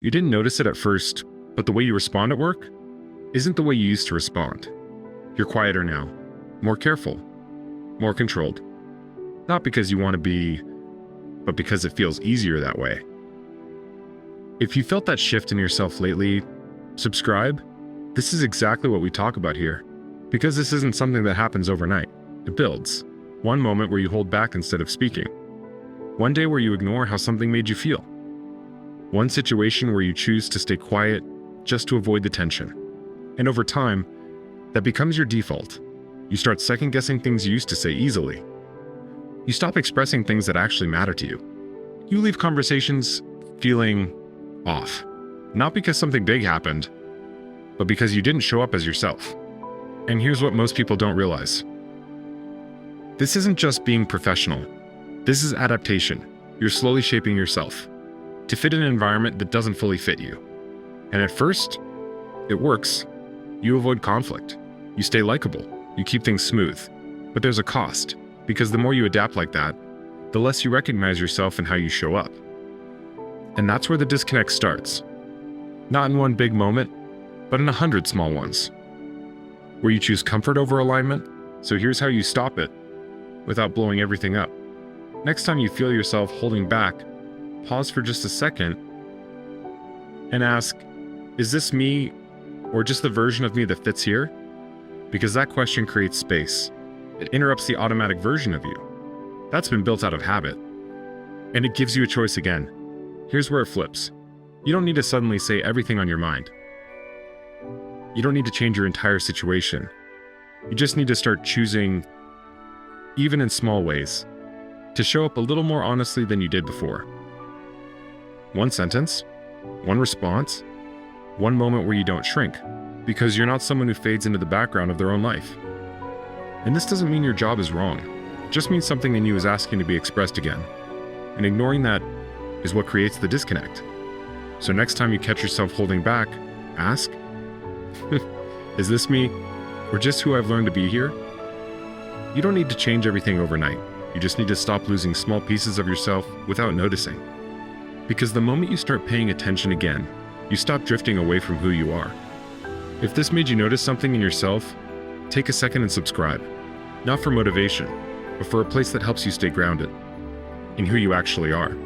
You didn't notice it at first, but the way you respond at work isn't the way you used to respond. You're quieter now, more careful, more controlled. Not because you want to be, but because it feels easier that way. If you felt that shift in yourself lately, subscribe. This is exactly what we talk about here. Because this isn't something that happens overnight. It builds. One moment where you hold back instead of speaking. One day where you ignore how something made you feel. One situation where you choose to stay quiet just to avoid the tension. And over time, that becomes your default. You start second-guessing things you used to say easily. You stop expressing things that actually matter to you. You leave conversations feeling off. Not because something big happened, but because you didn't show up as yourself. And here's what most people don't realize. This isn't just being professional. This is adaptation. You're slowly shaping yourself to fit an environment that doesn't fully fit you. And at first, it works. You avoid conflict. You stay likable. You keep things smooth. But there's a cost, because the more you adapt like that, the less you recognize yourself and how you show up. And that's where the disconnect starts. Not in one big moment, but in 100 small ones. Where you choose comfort over alignment. So here's how you stop it without blowing everything up. Next time you feel yourself holding back, pause for just a second and ask, is this me or just the version of me that fits here? Because that question creates space. It interrupts the automatic version of you. That's been built out of habit. And it gives you a choice again. Here's where it flips. You don't need to suddenly say everything on your mind. You don't need to change your entire situation. You just need to start choosing, even in small ways, to show up a little more honestly than you did before. One sentence, one response, one moment where you don't shrink, because you're not someone who fades into the background of their own life. And this doesn't mean your job is wrong. It just means something in you is asking to be expressed again. And ignoring that is what creates the disconnect. So next time you catch yourself holding back, ask, is this me, or just who I've learned to be here? You don't need to change everything overnight. You just need to stop losing small pieces of yourself without noticing. Because the moment you start paying attention again, you stop drifting away from who you are. If this made you notice something in yourself, take a second and subscribe. Not for motivation, but for a place that helps you stay grounded in who you actually are.